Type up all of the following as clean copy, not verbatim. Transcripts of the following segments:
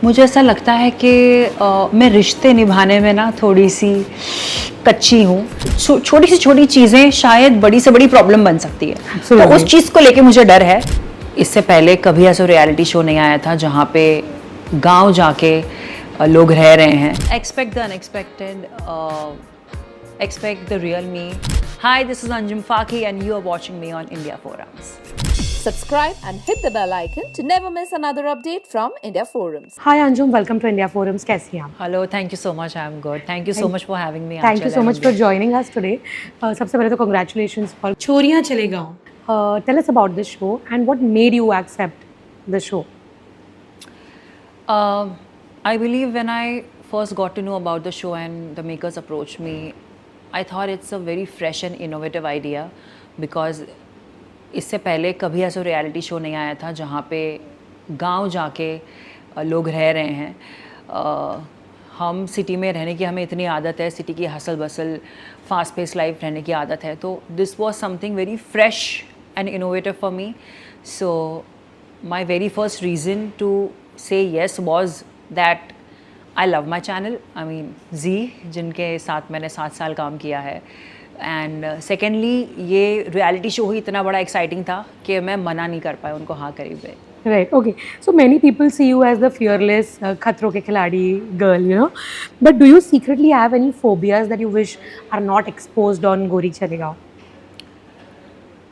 मुझे ऐसा लगता है कि मैं रिश्ते निभाने में ना थोड़ी सी कच्ची हूँ। छोटी सी छोटी चीज़ें शायद बड़ी से बड़ी प्रॉब्लम बन सकती है, तो उस चीज़ को लेके मुझे डर है। इससे पहले कभी ऐसा रियलिटी शो नहीं आया था जहाँ पे गांव जाके लोग रह रहे हैं। Expect the unexpected, expect the real me. Hi, this is Anjum Faki and you are watching me on India Forums. Subscribe and hit the bell icon to never miss another update from India Forums. Hi Anjum, welcome to India Forums. कैसी हैं आप? Hello, thank you so much, I am good. Thank you so much for having me. Thank you so much for joining us today. सबसे पहले तो congratulations for छोरियां चले गाँव. Tell us about the show and what made you accept the show. I believe when I first got to know about the show and the makers approached me, I thought it's a very fresh and innovative idea because इससे पहले कभी ऐसा reality show नहीं आया था जहाँ पे गांव जाके लोग रह रहे हैं। हम सिटी में रहने की हमें इतनी आदत है, सिटी की hustle bustle fast pace life रहने की आदत है, तो this was something very fresh and innovative for me. So my very first reason to say yes was that I love my channel, I mean Zee, जिनके साथ मैंने 7 साल काम किया है। एंड सेकेंडली ये रियलिटी शो ही इतना बड़ा एक्साइटिंग था कि मैं मना नहीं कर पाया उनको हाँ करीब गए। Right. Okay. So many people see you as the fearless खतरों के खिलाड़ी girl, you know. But do you secretly have any phobias that you wish are not exposed on गोरी चले गाँव?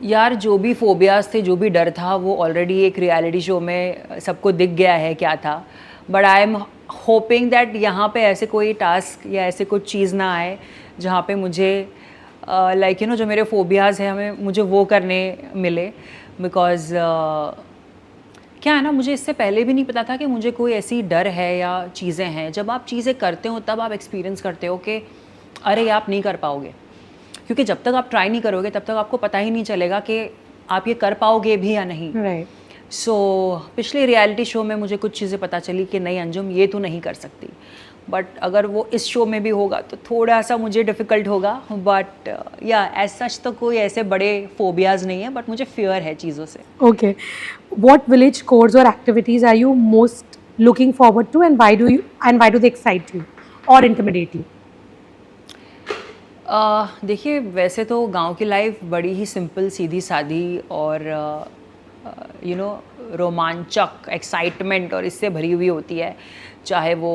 यार, जो भी फोबियाज थे, जो भी डर था, वो ऑलरेडी एक रियलिटी शो में सबको दिख गया है क्या था। But I am hoping that यहाँ पे ऐसे कोई टास्क या ऐसे कुछ चीज़ ना आए जहाँ पे मुझे लाइक यू नो जो मेरे फोबियाज़ हैं हमें मुझे वो करने मिले। बिकॉज क्या है ना, मुझे इससे पहले भी नहीं पता था कि मुझे कोई ऐसी डर है या चीज़ें हैं। जब आप चीज़ें करते हो तब आप एक्सपीरियंस करते हो कि अरे आप नहीं कर पाओगे, क्योंकि जब तक आप ट्राई नहीं करोगे तब तक आपको पता ही नहीं चलेगा कि आप ये कर पाओगे भी या नहीं। Right. सो पिछले रियलिटी शो में मुझे कुछ चीज़ें पता चली कि नहीं अंजुम, ये तू नहीं कर सकती। बट अगर वो इस शो में भी होगा तो थोड़ा सा मुझे डिफ़िकल्ट होगा। बट या एज सच तो कोई ऐसे बड़े फोबियाज़ नहीं है, बट मुझे फियर है चीज़ों से। Okay. What village codes or activities are you most looking forward to and why do they excite you or intimidate you? देखिए, वैसे तो गांव की लाइफ बड़ी ही सिंपल, सीधी सादी और यू नो रोमांचक, एक्साइटमेंट और इससे भरी हुई होती है। चाहे वो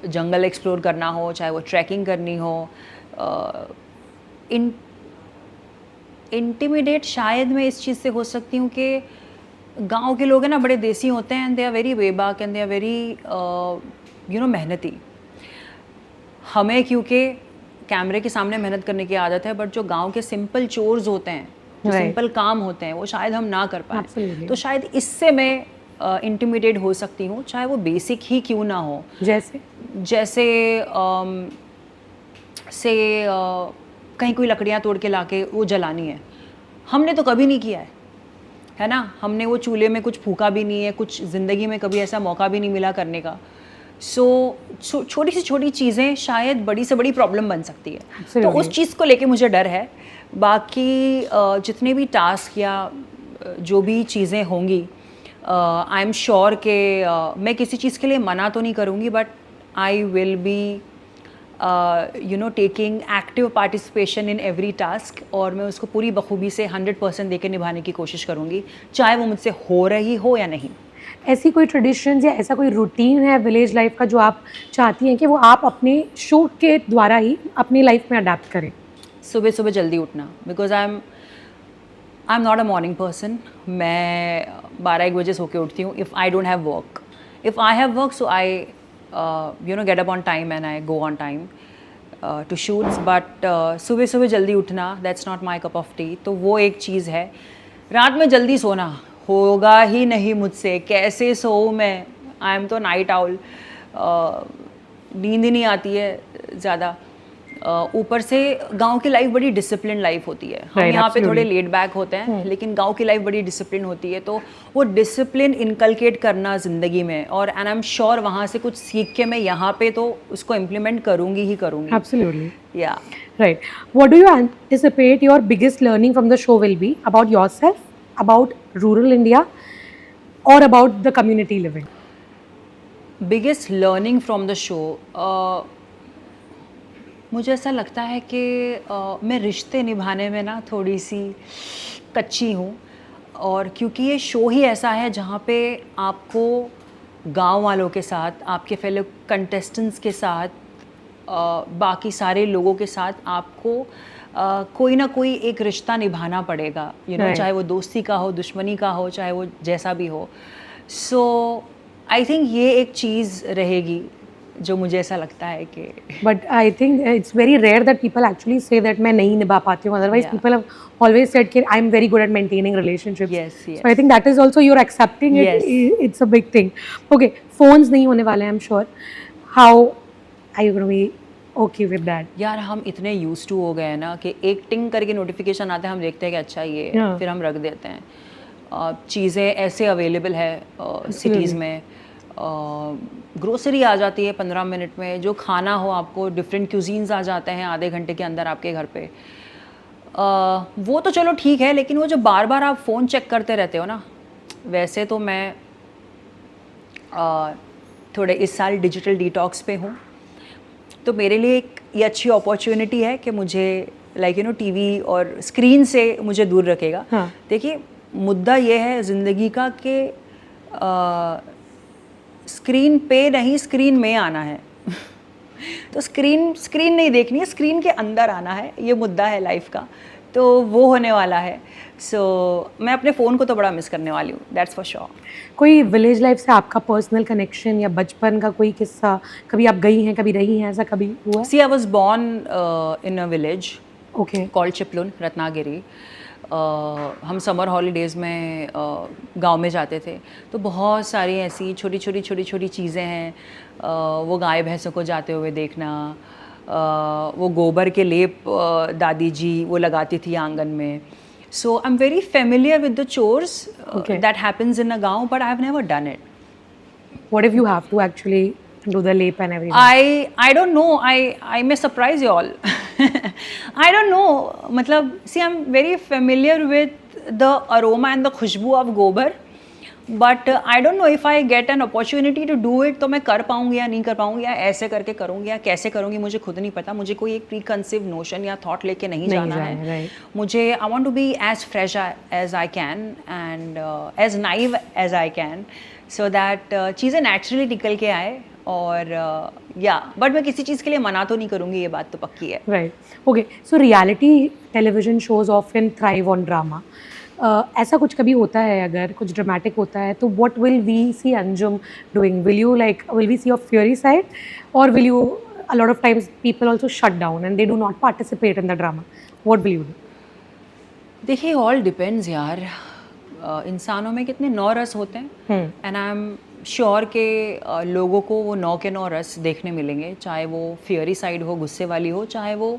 जंगल एक्सप्लोर करना हो, चाहे वो ट्रैकिंग करनी हो। इंटिमिडेट शायद मैं इस चीज़ से हो सकती हूँ कि गांव के लोग हैं ना, बड़े देसी होते हैं एंड दे आर वेरी वेबाक and they are very you know मेहनती। हमें क्योंकि कैमरे के सामने मेहनत करने की आदत है, बट जो गांव के सिंपल चोर्स होते हैं, जो सिंपल काम होते हैं, वो शायद हम ना कर पाए। Absolutely. तो शायद इससे मैं इंटिमिडेट हो सकती हूँ, चाहे वो बेसिक ही क्यों ना हो। जैसे कहीं कोई लकड़ियाँ तोड़ के लाके वो जलानी है, हमने तो कभी नहीं किया है ना। हमने वो चूल्हे में कुछ फूका भी नहीं है, कुछ ज़िंदगी में कभी ऐसा मौका भी नहीं मिला करने का। सो छोटी सी छोटी चीज़ें शायद बड़ी से बड़ी प्रॉब्लम बन सकती है। Absolutely. तो उस चीज़ को लेके मुझे डर है। बाकी जितने भी टास्क या जो भी चीज़ें होंगी, आई एम श्योर कि मैं किसी चीज़ के लिए मना तो नहीं करूँगी, but I will be you know taking active participation in every task, और मैं उसको पूरी बखूबी से 100% देके निभाने की कोशिश करूँगी, चाहे वो मुझसे हो रही हो या नहीं। ऐसी कोई ट्रेडिशंस या ऐसा कोई रूटीन है विलेज लाइफ का जो आप चाहती हैं कि वो आप अपने शो के द्वारा ही अपनी लाइफ में अडाप्ट करें? सुबह सुबह जल्दी उठना, because I am not a morning person. मैं 12-1 बजे सो के उठती हूँ if I don't have work. If I have work, so I you know get up on time and I go on time to shoots. But सुबह सुबह जल्दी उठना, that's not my cup of tea. तो वो एक चीज़ है। रात में जल्दी सोना होगा ही नहीं मुझसे, कैसे सोऊं मैं? आई एम तो नाइट आउल, नींद ही नहीं आती है ज़्यादा। ऊपर से गांव की लाइफ बड़ी डिसिप्लिन लाइफ होती है। हम यहाँ पे थोड़े लेड बैक होते हैं, लेकिन गांव की लाइफ बड़ी डिसिप्लिन होती है। तो वो डिसिप्लिन इनकलकेट करना ज़िंदगी में, और एंड आई एम श्योर वहाँ से कुछ सीख के मैं यहाँ पे तो उसको इम्प्लीमेंट करूँगी ही करूँगी। Absolutely. Yeah. Right. What do you anticipate your biggest learning from the show will be about yourself, about rural India, or about the community living? Biggest learning from the show, मुझे ऐसा लगता है कि मैं रिश्ते निभाने में ना थोड़ी सी कच्ची हूँ, और क्योंकि ये शो ही ऐसा है जहाँ पे आपको गांव वालों के साथ, आपके फेलो कंटेस्टेंट्स के साथ, बाकी सारे लोगों के साथ आपको कोई ना कोई एक रिश्ता निभाना पड़ेगा, Right. चाहे वो दोस्ती का हो, दुश्मनी का हो, चाहे वो जैसा भी हो. सो आई थिंक ये एक चीज़ रहेगी जो मुझे ऐसा लगता है कि But I think it's very rare that people actually say that मैं नहीं निभा पाती हूँ. Otherwise, Yeah. people have always said that I'm very good at maintaining relationships. Yes, yes. So I think that is also you're accepting it. Yes. It's a big thing. Okay, phones नहीं होने वाले, I'm sure. How are you going to be okay with that? यार हम इतने use to हो गए हैं ना कि एक टिंग करके नोटिफिकेशन आते हैं, हम देखते हैं कि अच्छा ये है, Yeah. फिर हम रख देते हैं. चीज़ें ऐसे अवेलेबल है सिटीज़ में, ग्रोसरी आ जाती है 15 मिनट में, जो खाना हो आपको डिफरेंट क्यूजीन्स आ जाते हैं आधे घंटे के अंदर आपके घर पे. वो तो चलो ठीक है, लेकिन वो जो बार बार आप फ़ोन चेक करते रहते हो ना, वैसे तो मैं थोड़े इस साल डिजिटल डिटॉक्स पे हूँ, तो मेरे लिए एक ये अच्छी अपॉर्चुनिटी है कि मुझे टीवी और स्क्रीन से मुझे दूर रखेगा. हाँ. देखिए, मुद्दा ये है ज़िंदगी का कि स्क्रीन पे नहीं, स्क्रीन में आना है. तो स्क्रीन नहीं देखनी है, स्क्रीन के अंदर आना है, ये मुद्दा है लाइफ का. तो वो होने वाला है. सो मैं अपने फ़ोन को तो बड़ा मिस करने वाली हूँ, दैट्स फॉर श्योर. कोई विलेज लाइफ से आपका पर्सनल कनेक्शन या बचपन का कोई किस्सा, कभी आप गई हैं, कभी रही हैं, ऐसा कभी हुआ? See I was born in a village okay. Called Chiplun, Ratnagiri. हम समर हॉलीडेज़ में गांव में जाते थे, तो बहुत सारी ऐसी छोटी छोटी चीज़ें हैं. वो गाय भैंसों को जाते हुए देखना, वो गोबर के लेप दादी जी वो लगाती थी आंगन में. So I am very familiar with the chores Okay. That happens in a गांव, but I have never done it. What if you have to actually do the lap and everything? I don't know. I may surprise you all. I don't know. मतलब see, I'm very familiar with the aroma and the खुशबू of गोबर, but I don't know if I get an opportunity to do it, तो मैं कर पाऊँगी या नहीं कर पाऊँगी, या ऐसे करके करूँगी या कैसे करूँगी, मुझे खुद नहीं पता. मुझे कोई एक प्रीकंसीव नोशन या थॉट लेके नहीं जाना है. right. मुझे I want to be as fresh as I can and as naive as I can, so that चीज़ें नेचुरली निकल के आए. और बट मैं किसी चीज़ के लिए मना तो नहीं करूँगी, ये बात तो पक्की है. Right. Okay. So reality television shows often thrive on drama. ऐसा कुछ कभी होता है, अगर कुछ ड्रामेटिक होता है, तो what will we see Anjum doing? Will we see your fiery side, or will you, a lot of times people also shut down and they do not participate in the drama? What will you do? देखिए, all depends यार. इंसानों में कितने 9 रस होते हैं, and I am sure के लोगों को वो 9 के 9 रस देखने मिलेंगे, चाहे वो फियरी साइड हो, गुस्से वाली हो, चाहे वो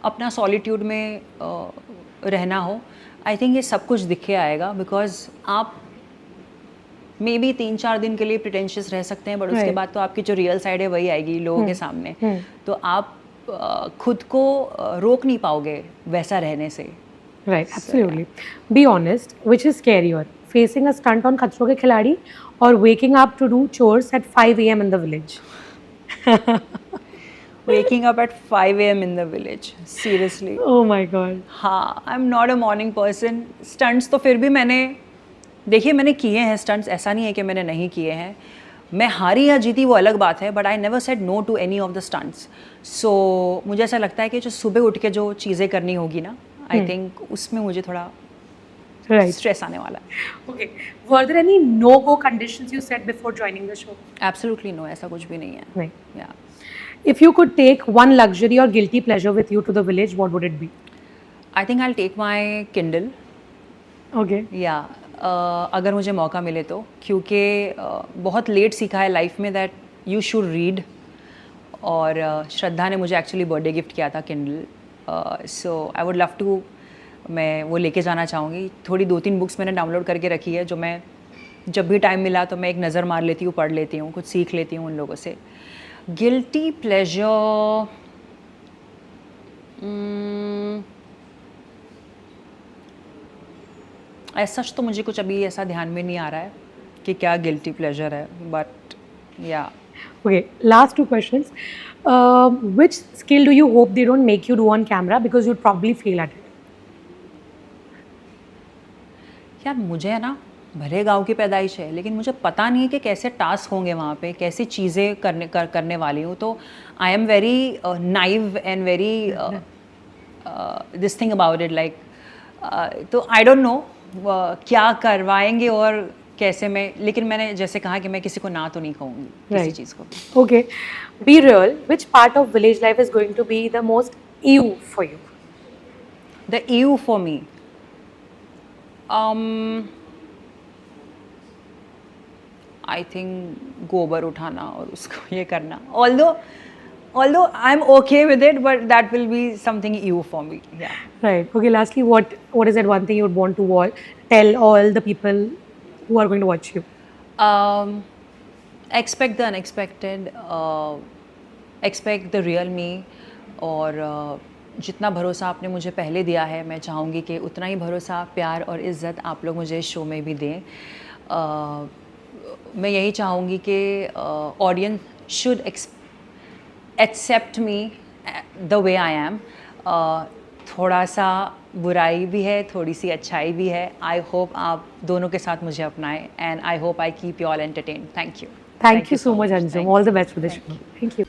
अपना सॉलिट्यूड में रहना हो. आई थिंक ये सब कुछ दिखे आएगा, बिकॉज आप मे बी 3-4 दिन के लिए प्रिटेंशियस रह सकते हैं, बट उसके Right. बाद तो आपकी जो रियल साइड है वही आएगी लोगों के सामने. तो आप खुद को रोक नहीं पाओगे वैसा रहने से. Right, absolutely. Be honest, which is scarier, facing a stunt on Khatro Ke Khiladi or waking up to do chores at 5 a.m. in the village? Waking up at 5 a.m. in the village, seriously. Oh my God. हाँ, आई am not a morning person. Stunts तो फिर भी मैंने किए हैं stunts, ऐसा नहीं है कि मैंने नहीं किए हैं. मैं हारी या जीती वो अलग बात है, but I never said no to any of the stunts. So मुझे ऐसा लगता है कि जो सुबह उठ के जो चीज़ें करनी होगी ना, आई थिंक उसमें मुझे थोड़ा Right. स्ट्रेस आने वाला है. Okay. Were there any no-go conditions you set before joining the show? Absolutely no, ऐसा कुछ भी नहीं है. नहीं. या If you could take one luxury or guilty pleasure with you to the village, what would it be? I think I will take my Kindle. Okay. या अगर मुझे मौका मिले तो, क्योंकि बहुत लेट सीखा है लाइफ में दैट यू शुड रीड. और श्रद्धा ने मुझे एक्चुअली बर्थडे गिफ्ट किया था Kindle. So I would love to, मैं वो लेके जाना चाहूँगी. थोड़ी 2-3 बुक्स मैंने डाउनलोड करके रखी है, जो मैं जब भी टाइम मिला तो मैं एक नज़र मार लेती हूँ, पढ़ लेती हूँ, कुछ सीख लेती हूँ उन लोगों से. गिल्टी प्लेजर, ऐसा तो मुझे कुछ अभी ऐसा ध्यान में नहीं आ रहा है कि क्या गिल्टी प्लेजर है, बट या Okay, last two questions. Which skill do you hope they don't make you do on camera because you'd probably fail at it? यार मुझे है ना, भले गांव की पैदाइश है, लेकिन मुझे पता नहीं है कि कैसे टास्क होंगे वहाँ पे, कैसी चीज़ें करने वाली हूँ. तो आई am very naive and very this thing about it, like तो आई डोंट नो क्या करवाएंगे और कैसे मैं, लेकिन मैंने जैसे कहा कि मैं किसी को ना तो नहीं कहूँगी किसी Right. चीज़ को. Okay, be real. Which part of village life is going to be the most ew for you? The ew for me. I think गोबर उठाना और उसको ये करना. Although I'm okay with it, but that will be something ew for me. Yeah. Right. Okay. Lastly, what is that one thing you would want to tell all the people who are going to watch you? Expect the unexpected. Expect the real me. और जितना भरोसा आपने मुझे पहले दिया है, मैं चाहूँगी कि उतना ही भरोसा, प्यार और इज़्ज़त आप लोग मुझे इस शो में भी दें. मैं यही चाहूँगी कि audience should accept me the way I am. थोड़ा सा बुराई भी है, थोड़ी सी अच्छाई भी है. आई होप आप दोनों के साथ मुझे अपनाएं, and I hope I keep you all entertain. Thank you. Thank you so much, Anjum. Thank All the you. best for the show. Thank you.